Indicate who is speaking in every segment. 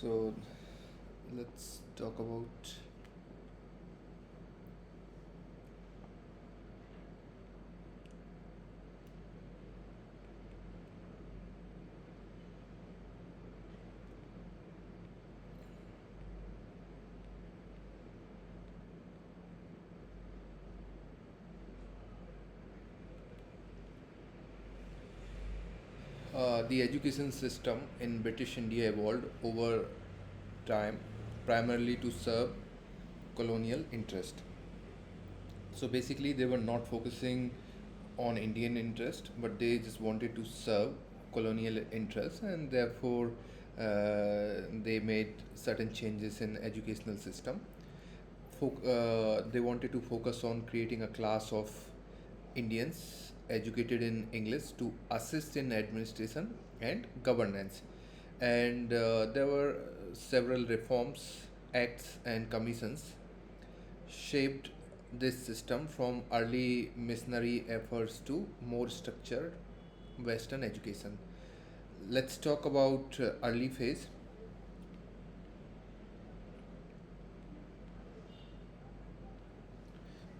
Speaker 1: So let's talk about the education system in British India evolved over time, primarily to serve colonial interest. So basically, they were not focusing on Indian interest, but they just wanted to serve colonial interests, and therefore they made certain changes in educational system. They wanted to focus on creating a class of Indians educated in English to assist in administration and governance. And there were several reforms, acts, and commissions shaped this system from early missionary efforts to more structured Western education. Let's talk about early phase.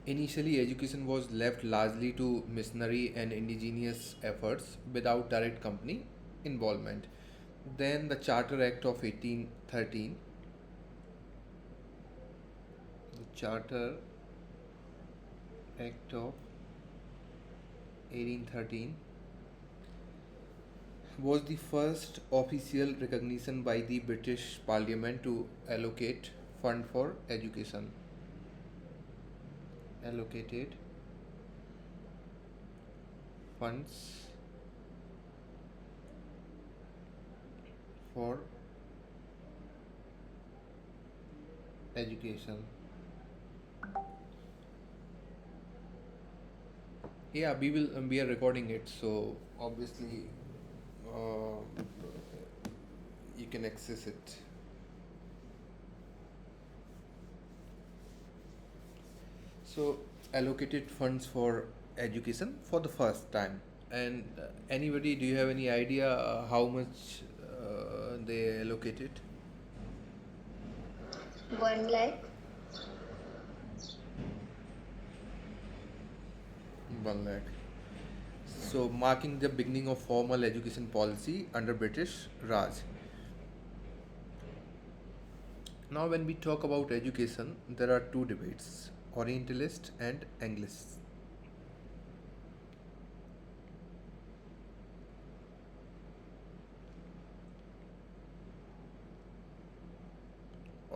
Speaker 1: Initially, education was left largely to missionary and indigenous efforts without direct company involvement. Then the Charter Act of 1813, the Charter Act of 1813 was the first official recognition by the British Parliament to allocate fund for education. Allocated funds for education. Yeah, we are recording it, so obviously uh, you can access it. So allocated funds for education for the first time. And anybody, do you have any idea how much they allocated?
Speaker 2: 1 lakh.
Speaker 1: 1 lakh. So marking the beginning of formal education policy under British Raj. Now, when we talk about education, there are two debates: Orientalist and Anglist.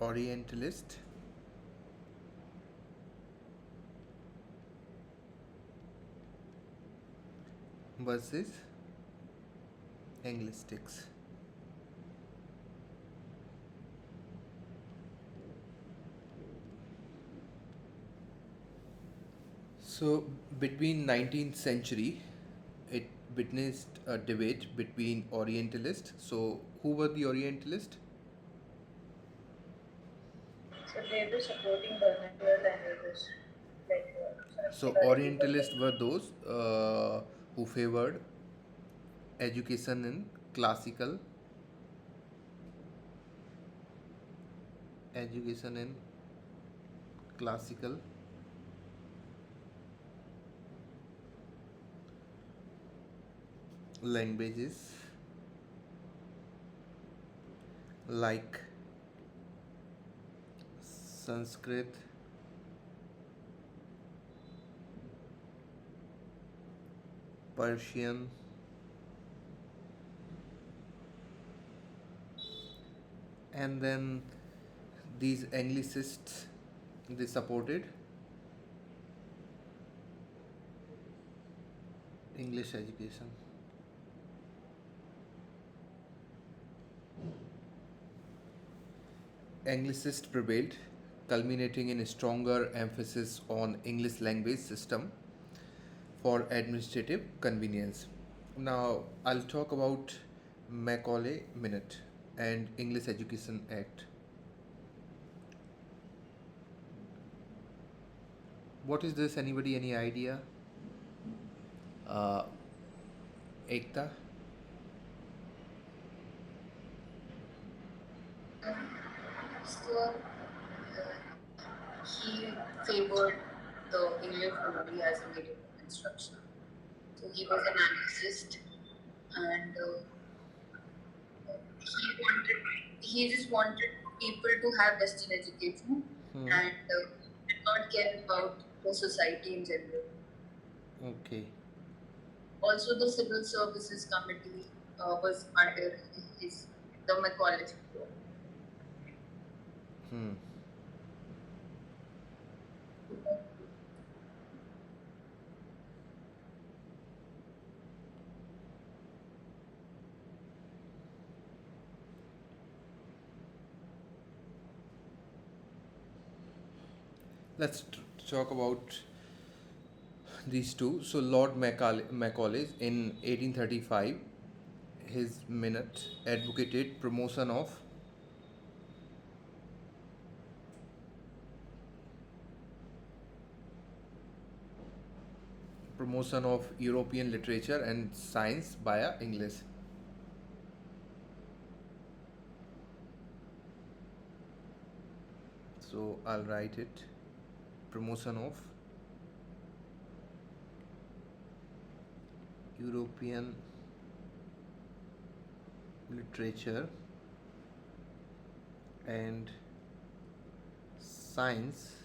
Speaker 1: Orientalist versus Anglistics. So, between 19th century, it witnessed a debate between Orientalists. So, who were the Orientalists?
Speaker 2: So they were supporting vernacular languages like
Speaker 1: So,
Speaker 2: Sanskrit or Hindi for
Speaker 1: Orientalists were those who favored education in classical education in classical languages like Sanskrit, Persian, and then these Anglicists, they supported English education. Anglicist prevailed, culminating in a stronger emphasis on English language system for administrative convenience. Now, I'll talk about Macaulay Minute and English Education Act. What is this? Anybody, any idea? Uh, Ekta?
Speaker 3: So he favored the English only as a medium of instruction. So he was an analyst, and he just wanted people to have Western education
Speaker 1: Hmm.
Speaker 3: and did not care about the society in general.
Speaker 1: Okay.
Speaker 3: Also, the Civil Services Committee was under his the Macaulay.
Speaker 1: Hmm. Let's talk about these two. So Lord Macaulay in 1835, his minute advocated promotion of European literature and science via English. So I'll write it. Promotion of European literature and science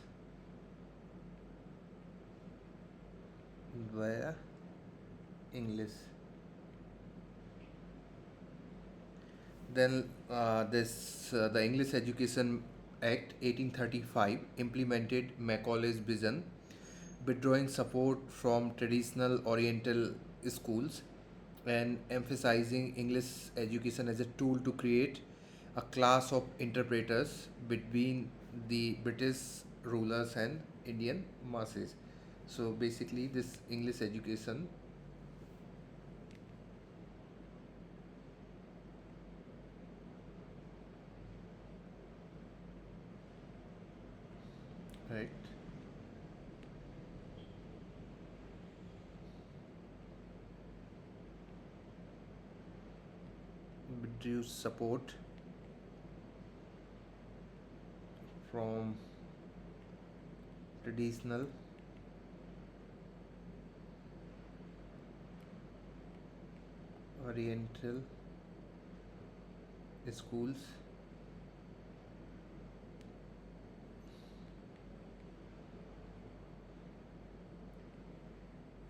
Speaker 1: via English. Then this the English Education Act 1835 implemented Macaulay's vision, withdrawing support from traditional Oriental schools and emphasizing English education as a tool to create a class of interpreters between the British rulers and Indian masses. So basically, this English education, right, withdrew support from traditional Oriental schools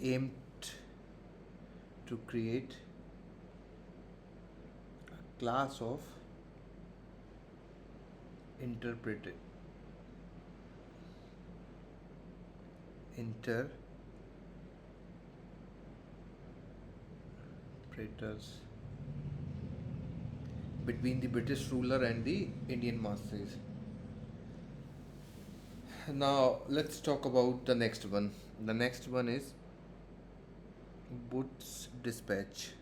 Speaker 1: aimed to create a class of interpreted interpreters between the British ruler and the Indian masses. Now let's talk about the next one. The next one is Boots Dispatch.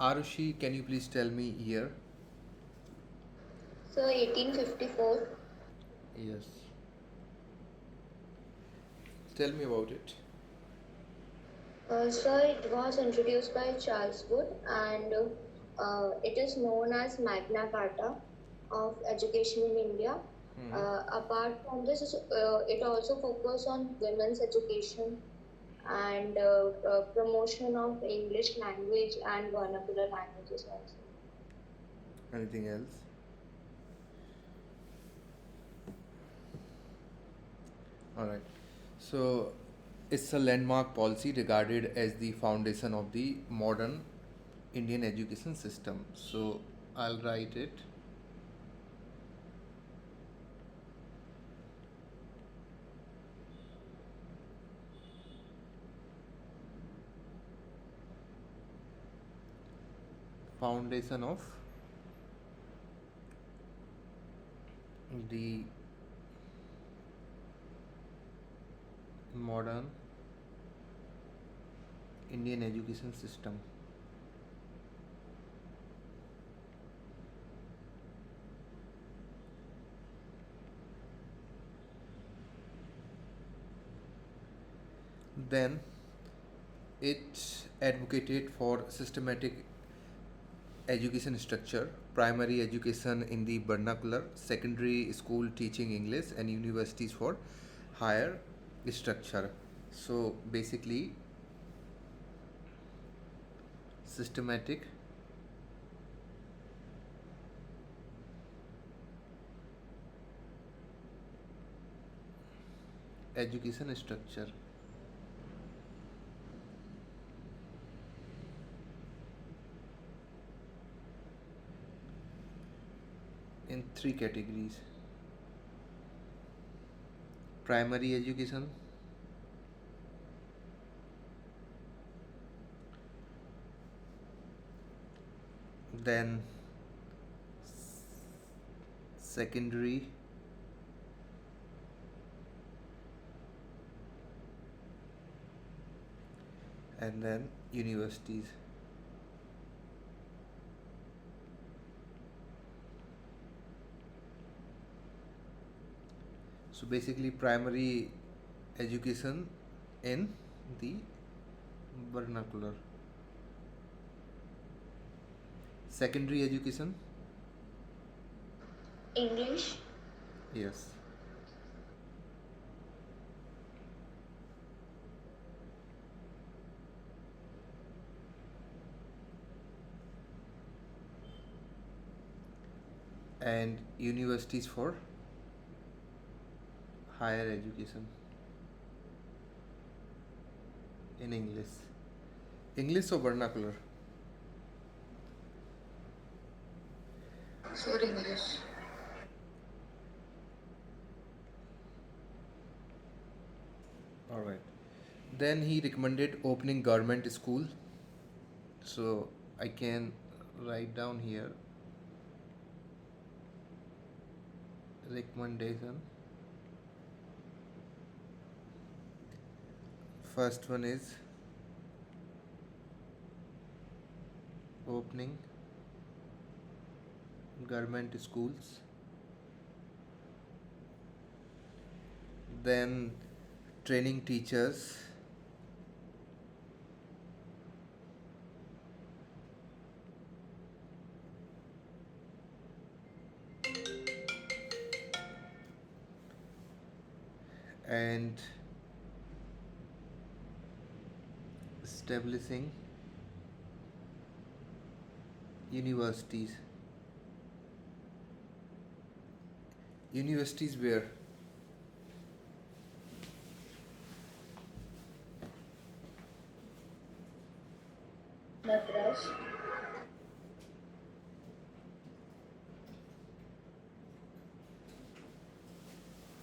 Speaker 1: Arushi, can you please tell me here?
Speaker 2: So 1854.
Speaker 1: Yes. Tell me about it.
Speaker 2: So it was introduced by Charles Wood, and it is known as Magna Carta of education in India.
Speaker 1: Hmm.
Speaker 2: Apart from this, it also focuses on women's education and promotion of English language and vernacular languages also.
Speaker 1: Anything else? All right. So it's a landmark policy regarded as the foundation of the modern Indian education system. So I'll write it. Foundation of the modern Indian education system. Then It advocated for systematic education structure, primary education in the vernacular, secondary school teaching English, and universities for higher structure. So basically, systematic education structure in three categories: primary education, then secondary, and then universities. So basically, primary education in the vernacular, secondary education,
Speaker 2: English,
Speaker 1: yes, and universities for higher education in English. English or vernacular?
Speaker 3: Sure, English.
Speaker 1: All right. Then he recommended opening government school. So I can write down here recommendation. First one is opening government schools. Then training teachers. And establishing universities. Universities where?
Speaker 2: Madras,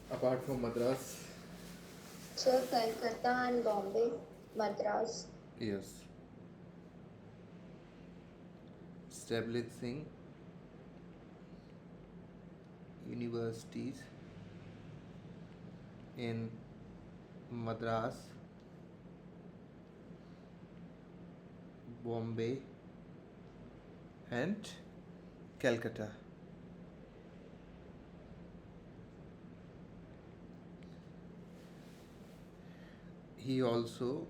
Speaker 1: Apart from Madras,
Speaker 2: Sir, Calcutta and Bombay, Madras,
Speaker 1: yes. Establishing universities in Madras, Bombay, and Calcutta. He also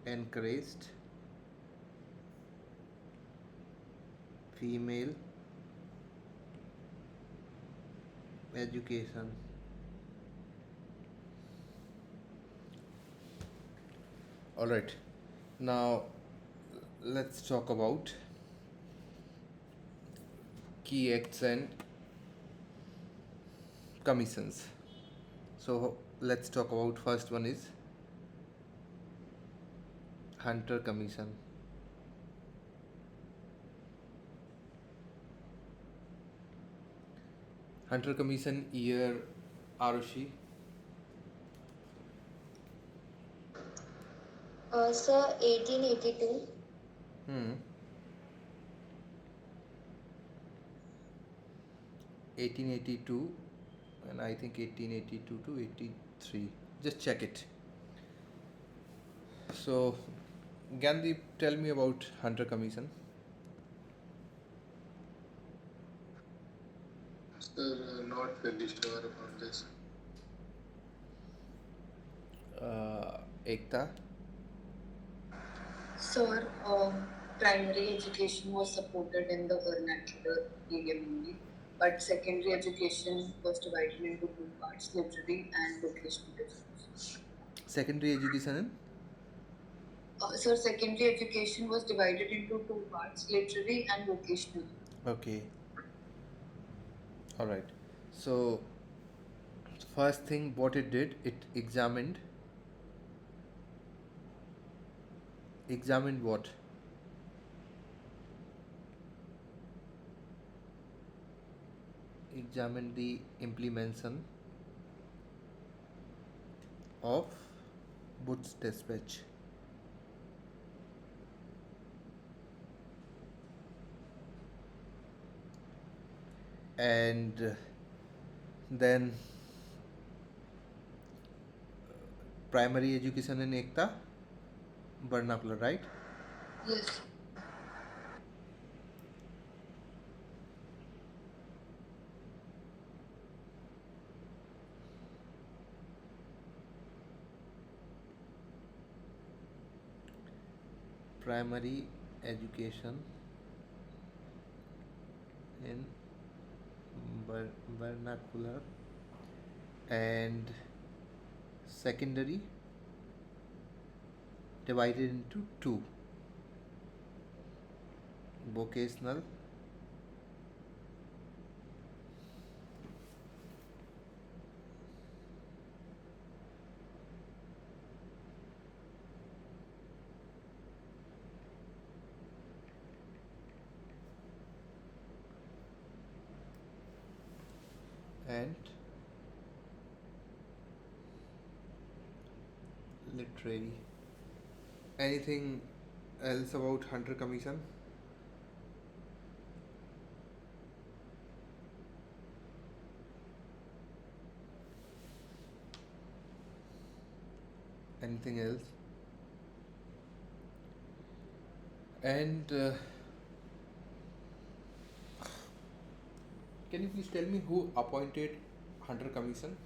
Speaker 1: encouraged female education. All right. Now let's talk about key acts and commissions. So let's talk about first one is Hunter Commission. Hunter Commission year, Arushi.
Speaker 2: Sir, 1882,
Speaker 1: Hmm. 1882, and I think 1882 to 83. Just check it. So, Gandhi, tell me about Hunter Commission.
Speaker 4: Sir, not very sure about this.
Speaker 1: Ekta?
Speaker 3: Sir, primary education was supported in the vernacular medium only, but secondary education was divided into two parts, literary and vocational difference.
Speaker 1: Secondary education in?
Speaker 3: Sir, secondary education was divided into two parts, literary and vocational.
Speaker 1: Okay, alright. So, first thing what it did, it examined what? Examined the implementation of Boots Dispatch. And then primary education in Ekta vernacular, right?
Speaker 3: Yes.
Speaker 1: Primary education in vernacular, and secondary divided into two, vocational and literary. Anything else about Hunter Commission? Anything else? And can you please tell me who appointed Hunter Commission?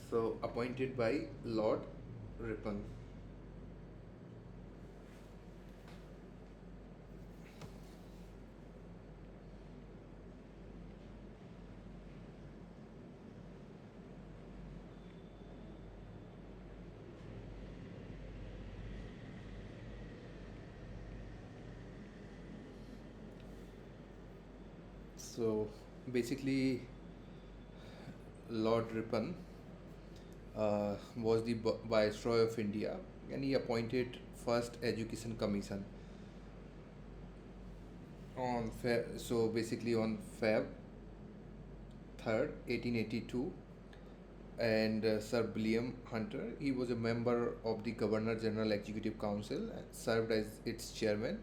Speaker 1: So, appointed by Lord Ripon. So, basically, Lord Ripon was the Viceroy of India, and he appointed first Education Commission on so basically on Feb 3rd, 1882. And Sir William Hunter, he was a member of the Governor General Executive Council and served as its chairman,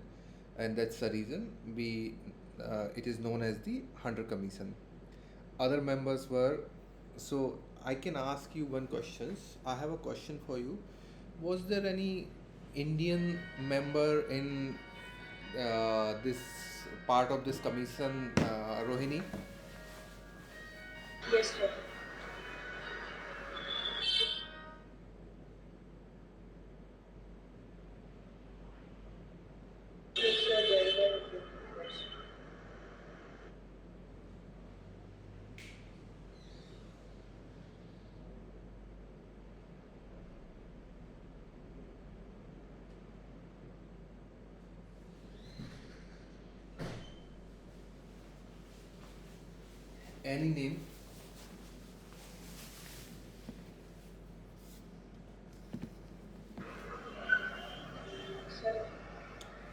Speaker 1: and that's the reason we it is known as the Hunter Commission. Other members were, so I can ask you one question. I have a question for you. Was there any Indian member in this part of this commission, Rohini?
Speaker 2: Yes, sir. Yes, sir. Very well.
Speaker 1: Any name?
Speaker 2: Sir,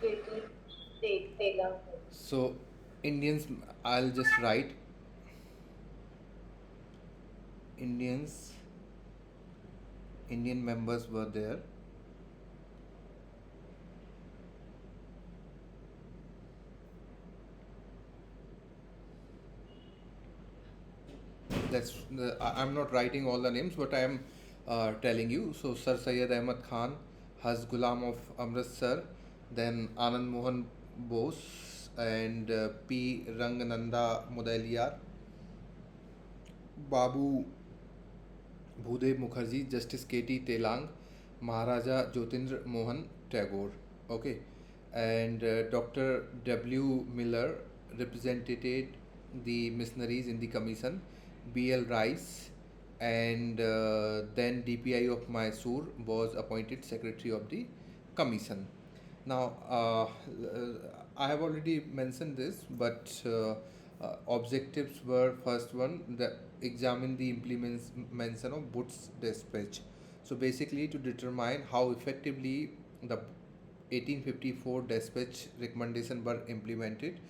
Speaker 2: Katie Taylor.
Speaker 1: So Indians, I'll just write Indians. Indian members were there. I'm not writing all the names, but I am telling you. So Sir Syed Ahmad Khan, Haz Ghulam of Amritsar, then Anand Mohan Bose and P. Rangananda Mudaliar, Babu Bhudev Mukherjee, Justice K.T. Telang, Maharaja Jyotindra Mohan Tagore. Okay, and Dr. W. Miller represented the missionaries in the commission. B.L. Rice and then DPI of Mysore was appointed secretary of the commission. Now, I have already mentioned this, but objectives were first one, the examine the implementation of Boots dispatch. So basically, to determine how effectively the 1854 dispatch recommendation were implemented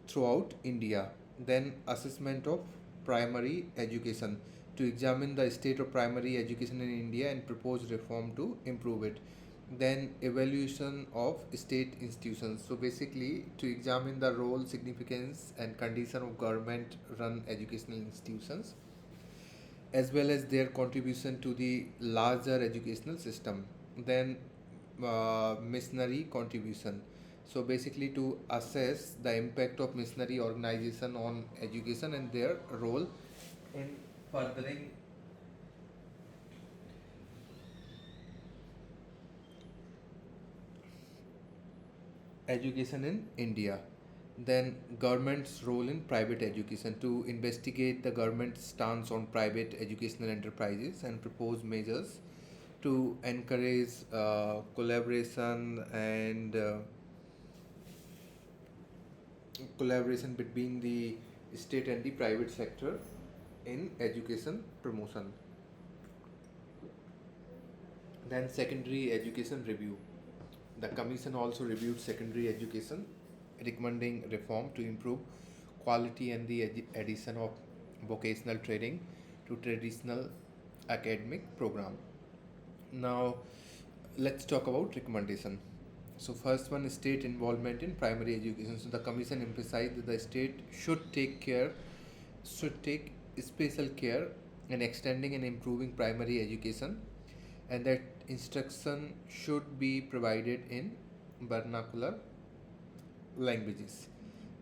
Speaker 1: throughout India. Then assessment of primary education, to examine the state of primary education in India and propose reform to improve it. Then evaluation of state institutions, so basically to examine the role, significance and condition of government run educational institutions as well as their contribution to the larger educational system. Then missionary contribution, so basically to assess the impact of missionary organization on education and their role in furthering education in India. Then government's role in private education, to investigate the government's stance on private educational enterprises and propose measures to encourage collaboration and collaboration between the state and the private sector in education promotion. Then secondary education review. The commission also reviewed secondary education, recommending reform to improve quality and the addition of vocational training to traditional academic program. Now, let's talk about recommendation. So, first one is state involvement in primary education. So, the commission emphasized that the state should take special care in extending and improving primary education, and that instruction should be provided in vernacular languages.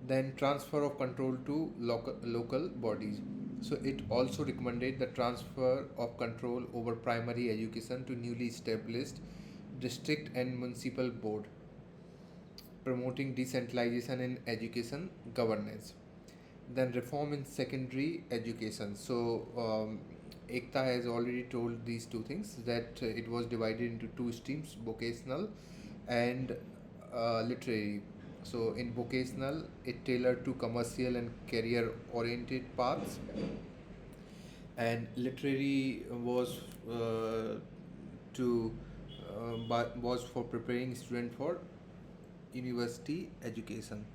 Speaker 1: Then transfer of control to local bodies. So it also recommended the transfer of control over primary education to newly established district and municipal board, promoting decentralization in education governance. Then reform in secondary education. So Ekta has already told these two things, that it was divided into two streams, vocational and literary. So in vocational, it tailored to commercial and career oriented paths, and literary was to was for preparing student for university education.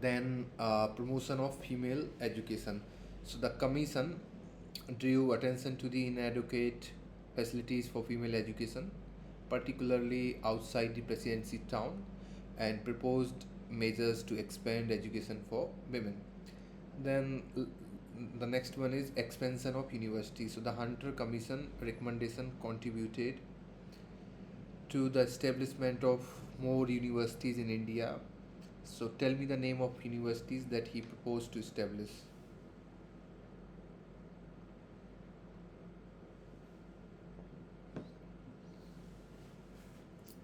Speaker 1: Then promotion of female education. So the commission drew attention to the inadequate facilities for female education, particularly outside the presidency town, and proposed measures to expand education for women. Then the next one is expansion of universities. So the Hunter Commission recommendation contributed to the establishment of more universities in India. So tell me the name of universities that he proposed to establish.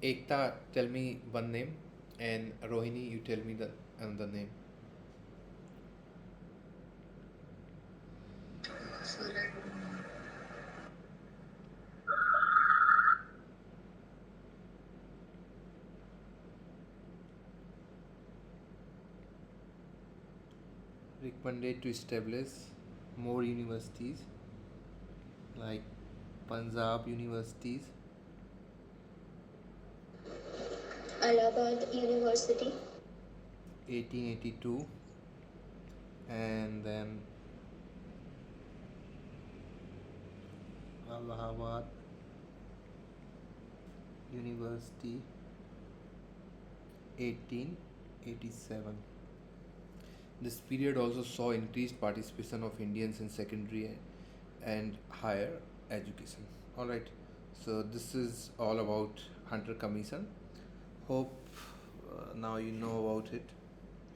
Speaker 1: Ekta, tell me one name, and Rohini, you tell me the another name.
Speaker 3: So let me
Speaker 1: Recommended to establish more universities like Punjab universities,
Speaker 2: Allahabad University,
Speaker 1: 1882, and then Allahabad University, 1887. This period also saw increased participation of Indians in secondary and higher education. All right, so this is all about Hunter Commission. Hope now you know about it.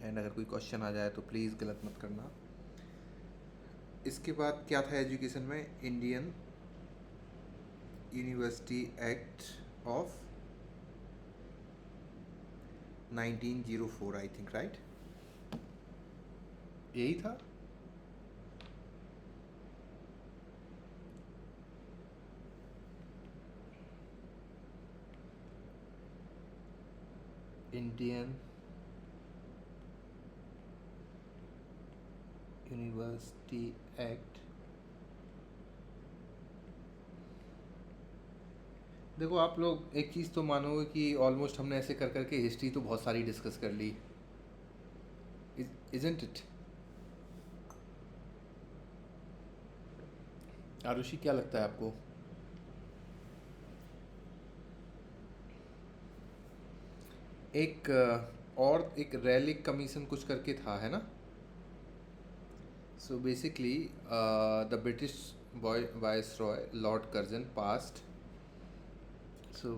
Speaker 1: And अगर कोई question आ जाए तो please गलत मत करना. इसके बाद क्या था एजुकेशन में? Indian university act of 1904 I think, right? यही था. Indian university act. देखो आप लोग एक चीज़ तो मानोगे कि ऑलमोस्ट हमने ऐसे कर करके हिस्ट्री तो बहुत सारी डिस्कस कर ली, इजंट इट? आरुषि क्या लगता है आपको? एक और एक रैलिक कमीशन कुछ करके था, है ना? So basically, the British Viceroy Lord Curzon passed. So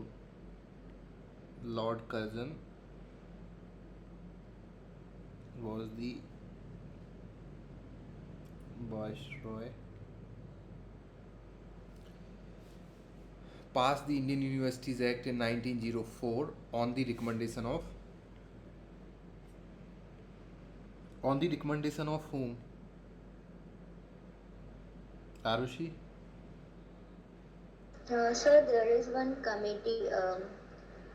Speaker 1: Lord Curzon was the Viceroy, passed the Indian Universities Act in 1904 on the recommendation of whom? Arushi?
Speaker 2: Sir, there is one committee.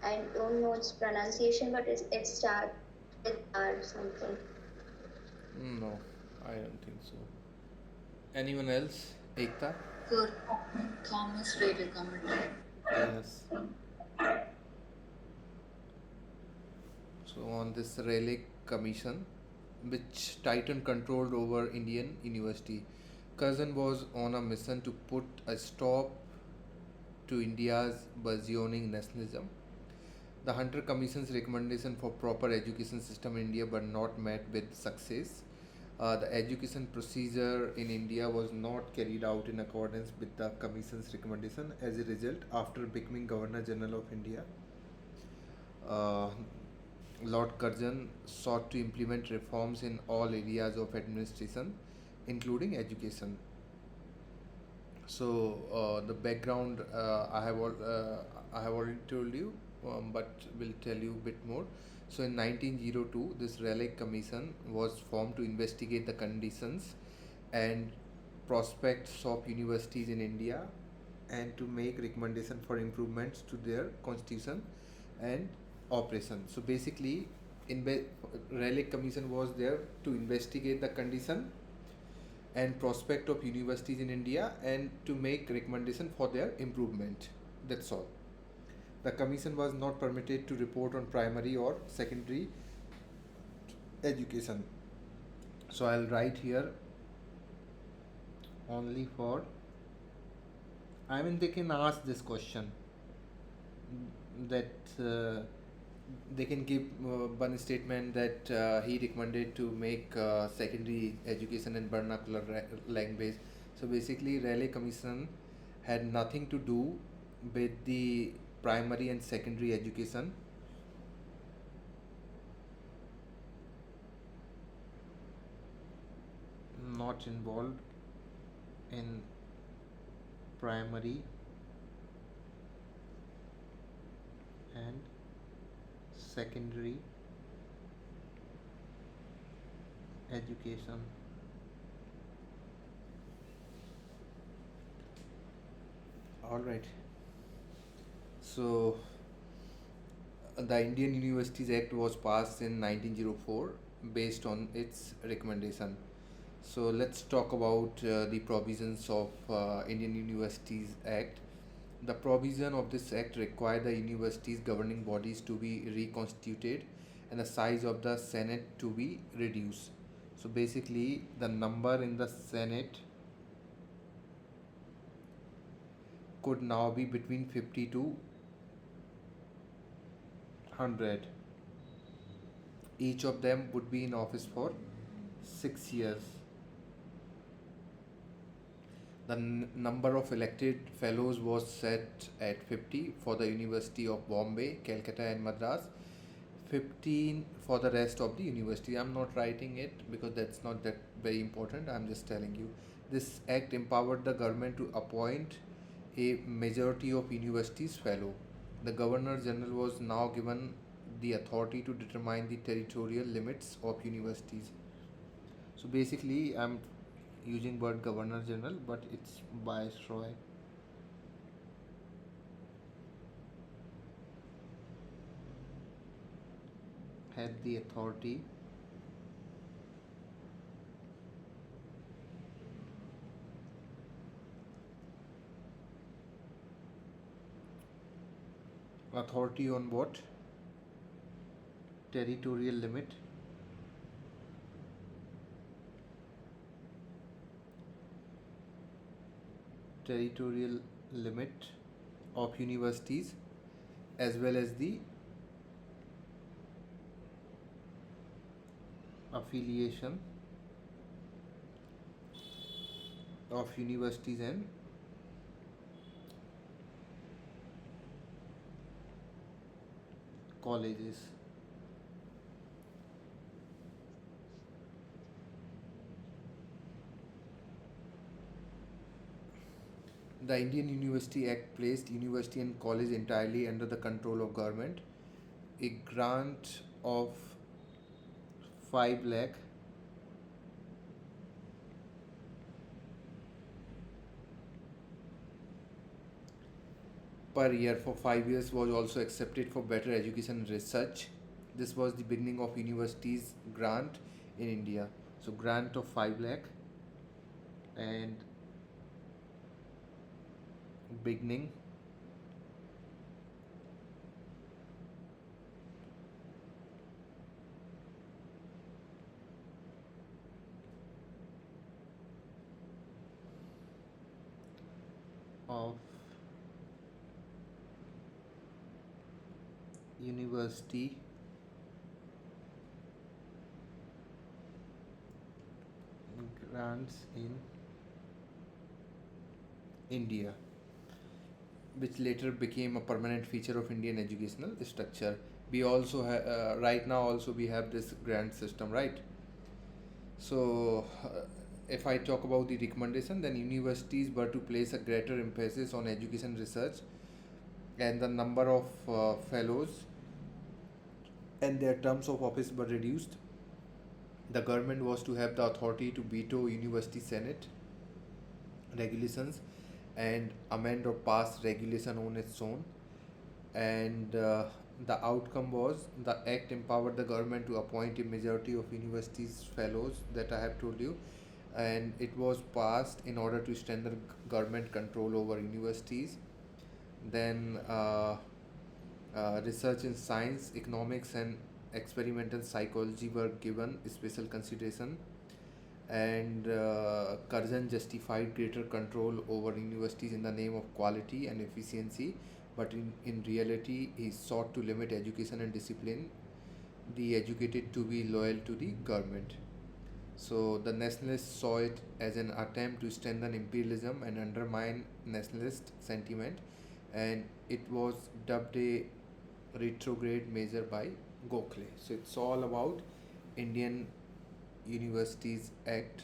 Speaker 2: I don't know its pronunciation, but it starts with R something.
Speaker 1: No, I don't think so. Anyone else? Ekta?
Speaker 3: Sir, Thomas Rayleigh Committee.
Speaker 1: Yes. So on this Rayleigh Commission, which tightened control over Indian university, Curzon was on a mission to put a stop to India's burgeoning nationalism. The Hunter Commission's recommendation for proper education system in India were not met with success. The education procedure in India was not carried out in accordance with the Commission's recommendation. As a result, after becoming Governor General of India, Lord Curzon sought to implement reforms in all areas of administration, including education. So the background I have already told you, but will tell you a bit more. So in 1902, this Rayleigh Commission was formed to investigate the conditions and prospects of universities in India and to make recommendation for improvements to their constitution and operation. So basically, Rayleigh Commission was there to investigate the condition and prospect of universities in India and to make recommendation for their improvement. That's all. The commission was not permitted to report on primary or secondary education. So I'll write here only for, I mean they can ask this question, that they can give one statement that he recommended to make secondary education in vernacular language. So basically Rayleigh Commission had nothing to do with the primary and secondary education. Not involved in primary and secondary education. All right. So the Indian Universities Act was passed in 1904 based on its recommendation. So let's talk about the provisions of Indian Universities Act. The provision of this act require the universities' governing bodies to be reconstituted and the size of the Senate to be reduced. So basically, the number in the Senate could now be between 50 to 100. Each of them would be in office for 6 years. The number of elected fellows was set at 50 for the University of Bombay, Calcutta, and Madras. 15 for the rest of the university. I'm not writing it because that's not that very important. I'm just telling you. This act empowered the government to appoint a majority of universities fellow. The Governor General was now given the authority to determine the territorial limits of universities. So basically, I'm using word Governor General, but it's Viceroy. Had the authority on what? Territorial limit. Territorial limit of universities as well as the affiliation of universities and colleges. The Indian University Act placed university and college entirely under the control of government. A grant of 5 lakh per year for 5 years was also accepted for better education and research. This was the beginning of universities grant in India. So grant of 5 lakh and beginning of university grants in India, which later became a permanent feature of Indian educational structure. We also right now also we have this grant system, right? So, if I talk about the recommendation, then universities were to place a greater emphasis on education research, and the number of fellows and their terms of office were reduced. The government was to have the authority to veto university senate regulations and amend or pass regulation on its own. And the outcome was the act empowered the government to appoint a majority of universities fellows that I have told you, and it was passed in order to strengthen government control over universities. Then research in science, economics, and experimental psychology were given special consideration, and Curzon justified greater control over universities in the name of quality and efficiency, but in reality, he sought to limit education and discipline the educated to be loyal to the government. So the nationalists saw it as an attempt to strengthen imperialism and undermine nationalist sentiment, and it was dubbed a retrograde measure by Gokhale. So it's all about Indian Universities Act.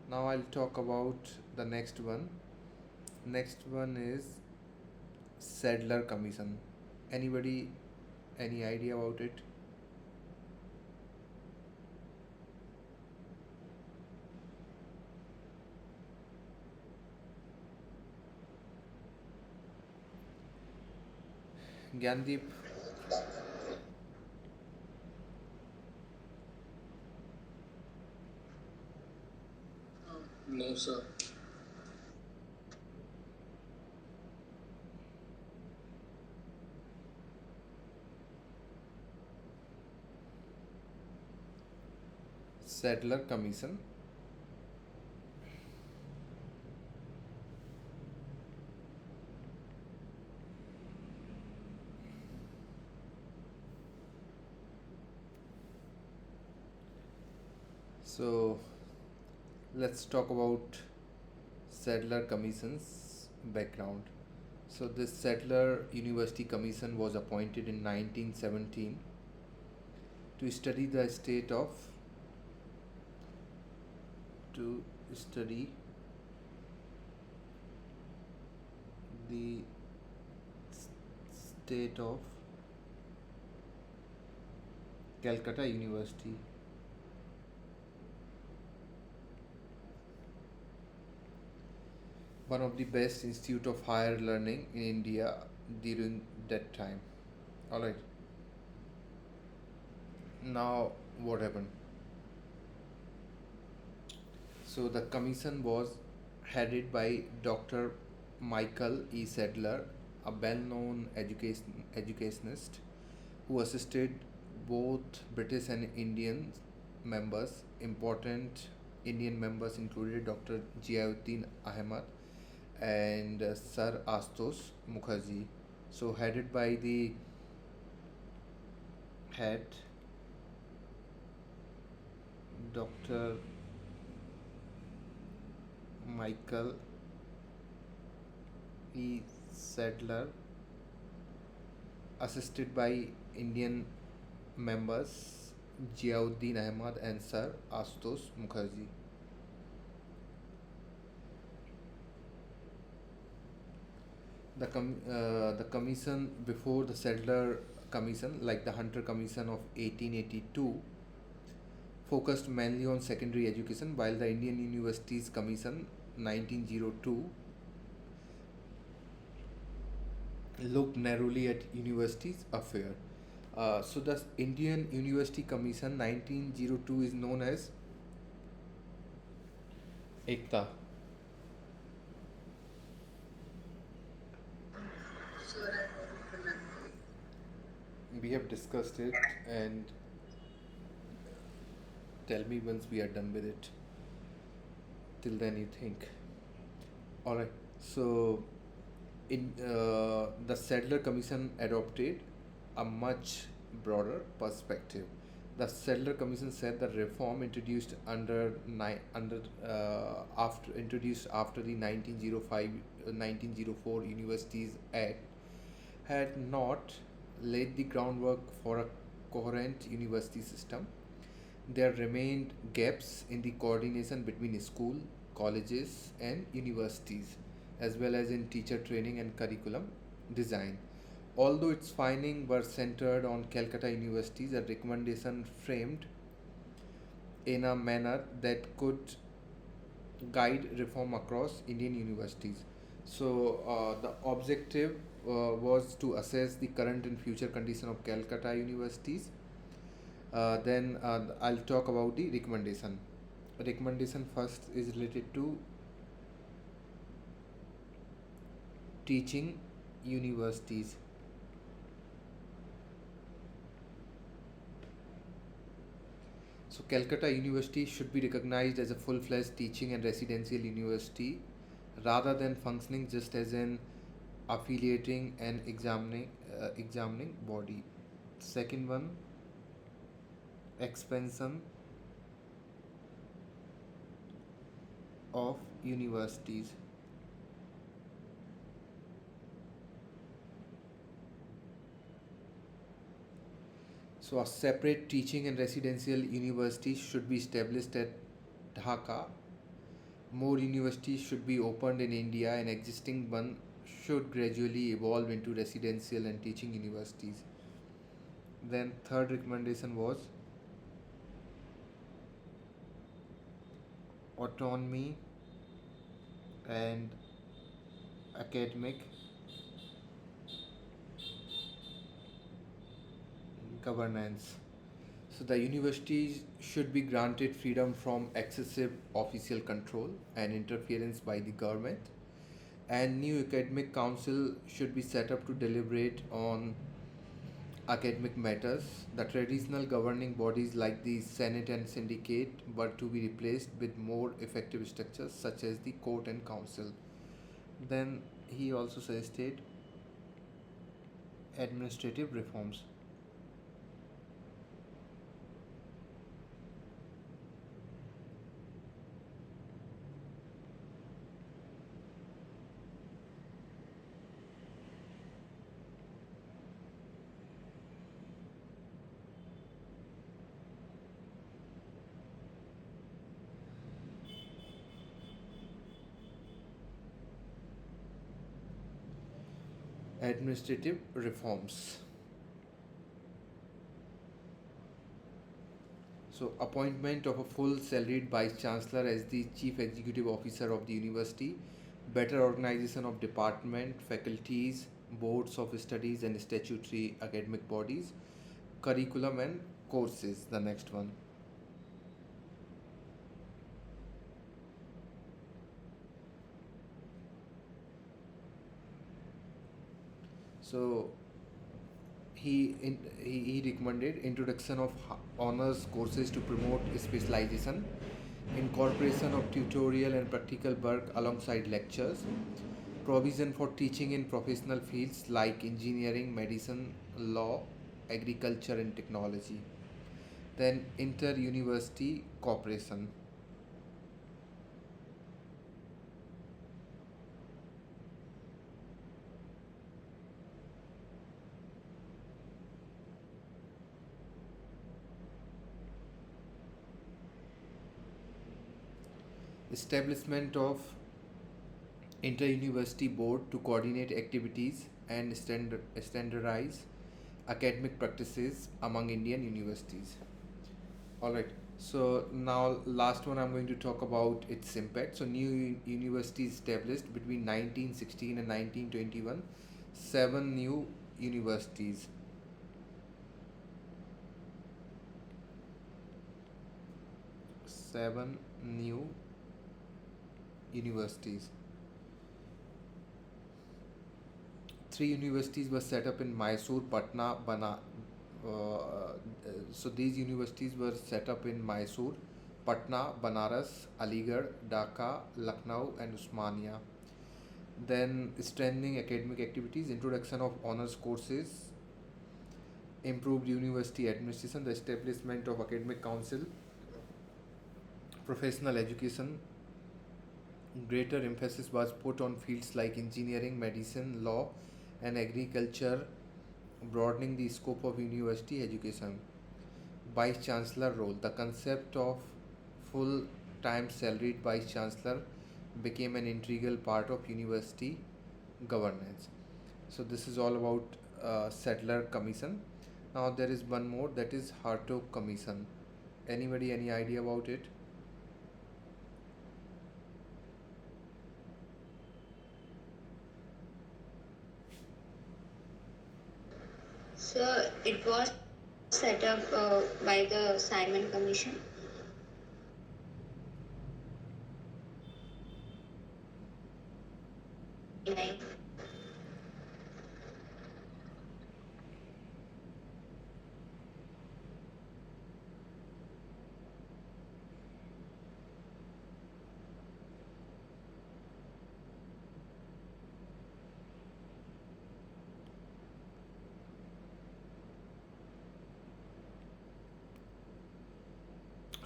Speaker 1: Now I'll talk about the next one. Next one is Sadler Commission. Anybody, any idea about it? Gyandeep,
Speaker 4: No, sir.
Speaker 1: Sadler Commission. So let's talk about Sadler Commission's background. So this Sadler University Commission was appointed in 1917 to study the state of to study the state of Calcutta University. One of the best institute of higher learning in India during that time. Alright, now what happened? So the commission was headed by Dr. Michael E. Sadler, a well-known educationist who assisted both British and Indian members. Important Indian members included Dr. Ziauddin Ahmad and Sir Astos Mukherjee. So headed by the head Dr. Michael E. Sadler, assisted by Indian members Ziauddin Ahmad and Sir Astos Mukherjee. The commission before the Sadler Commission, like the Hunter Commission of 1882, focused mainly on secondary education, while the Indian Universities Commission 1902 looked narrowly at universities affair. So the Indian University Commission 1902 is known as Ekta.
Speaker 3: Sir, I don't remember.
Speaker 1: We have discussed it, and tell me once we are done with it. Till then, you think. Alright, so in the Sadler Commission adopted a much broader perspective. The Sadler Commission said that reform introduced after the 1905 1904 Universities Act had not laid the groundwork for a coherent university system. There remained gaps in the coordination between school, colleges, and universities, as well as in teacher training and curriculum design. Although its findings were centered on Calcutta universities, a recommendation framed in a manner that could guide reform across Indian universities. So, the objective was to assess the current and future condition of Calcutta universities. Then I'll talk about the recommendation. Recommendation first is related to teaching universities. So, Calcutta University should be recognized as a full fledged teaching and residential university rather than functioning just as an affiliating and examining body. Second one, expansion of universities. So, a separate teaching and residential university should be established at Dhaka. More universities should be opened in India, and existing one should gradually evolve into residential and teaching universities. Then, third recommendation was autonomy and academic governance. So the universities should be granted freedom from excessive official control and interference by the government, and new academic council should be set up to deliberate on academic matters. The traditional governing bodies like the Senate and Syndicate were to be replaced with more effective structures such as the court and council. Then he also suggested administrative reforms. Administrative reforms. So, appointment of a full salaried vice chancellor as the chief executive officer of the university, better organization of department, faculties, boards of studies, and statutory academic bodies, curriculum and courses. The next one. So, he recommended introduction of honors courses to promote specialization, incorporation of tutorial and practical work alongside lectures, provision for teaching in professional fields like engineering, medicine, law, agriculture, and technology. Then inter-university cooperation. Establishment of inter-university board to coordinate activities and standardize academic practices among Indian universities. All right. So now last one I'm going to talk about its impact. So new universities established between 1916 and 1921. Seven new universities. Seven new universities. Three universities were set up in Mysore, Patna, so these universities were set up in Mysore, Patna, Banaras, Aligarh, Dhaka, Lucknow, and Usmania. Then strengthening academic activities, introduction of honors courses, improved university administration, the establishment of academic council, professional education. Greater emphasis was put on fields like engineering, medicine, law, and agriculture, broadening the scope of university education. Vice Chancellor role. The concept of full time salaried Vice Chancellor became an integral part of university governance. So, this is all about Settler Commission. Now, there is one more, that is Hartog Commission. Anybody, any idea about it?
Speaker 2: So it was set up by the Simon Commission. Like,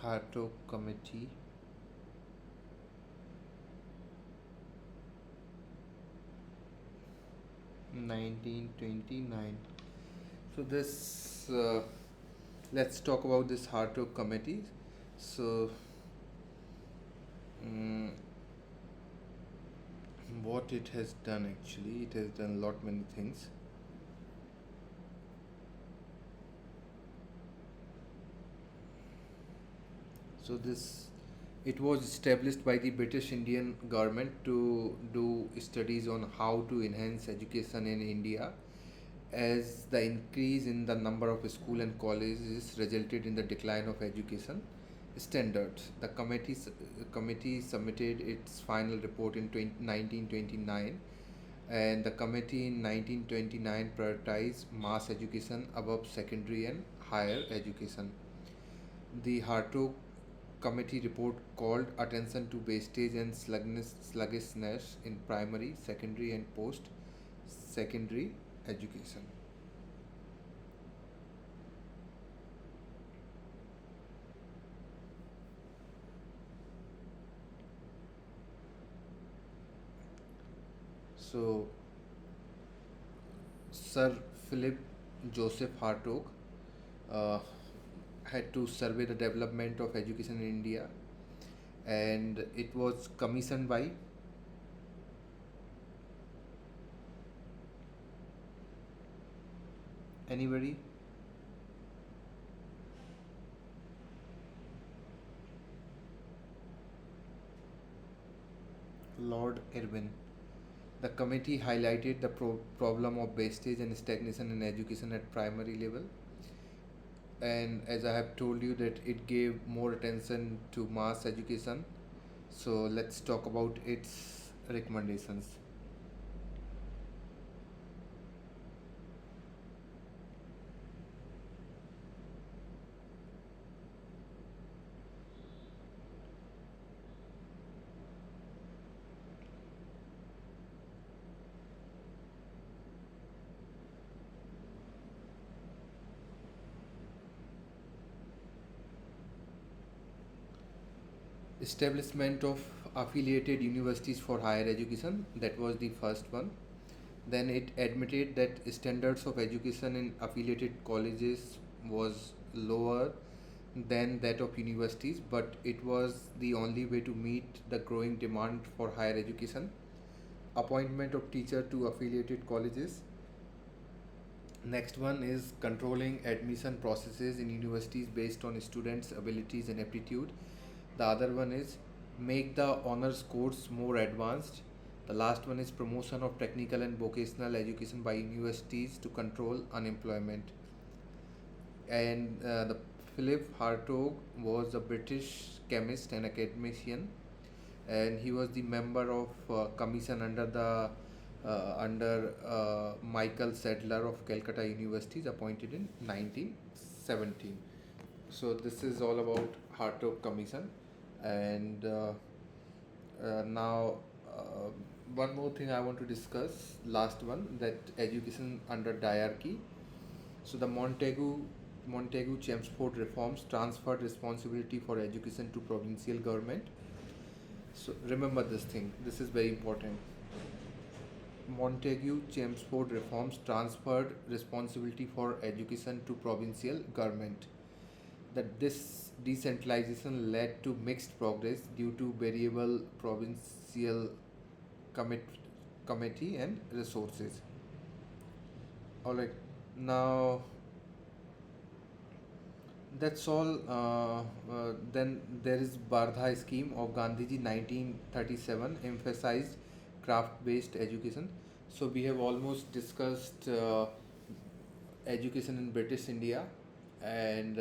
Speaker 1: Hartog Committee. (1929). So this let's talk about this Hartog Committee. So mm, what it has done, actually, it has done a lot many things. So this, it was established by the British Indian government to do studies on how to enhance education in India, as the increase in the number of school and colleges resulted in the decline of education standards. The committee submitted its final report in 1929, and the committee in 1929 prioritized mass education above secondary and higher education. The Hartog committee report called attention to wastage and sluggishness in primary, secondary, and post secondary education. So, Sir Philip Joseph Hartog uh, had to survey the development of education in India, and it was commissioned by Anybody? Lord Irwin. The committee highlighted the problem of wastage and stagnation in education at primary level, and as I have told you that it gave more attention to mass education. So let's talk about its recommendations. Establishment of affiliated universities for higher education, that was the first one. Then it admitted that standards of education in affiliated colleges was lower than that of universities, but it was the only way to meet the growing demand for higher education. Appointment of teacher to affiliated colleges. Next one is controlling admission processes in universities based on students' abilities and aptitude. The other one is make the honors course more advanced. The last one is promotion of technical and vocational education by universities to control unemployment. And the Philip Hartog was a British chemist and academician, and he was the member of commission under Michael Sadler of Calcutta University, appointed in 1917. So this is all about Hartog Commission, and now uh, one more thing I want to discuss. Last one, that education under diarchy. So the Montagu Chelmsford reforms transferred responsibility for education to provincial government. So remember this thing. This is very important. Montagu Chelmsford reforms transferred responsibility for education to provincial government. That this decentralization led to mixed progress due to variable provincial commit, committee and resources. All right, now that's all. Then there is Bardha scheme of Gandhiji 1937, emphasized craft-based education. So we have almost discussed education in British India, and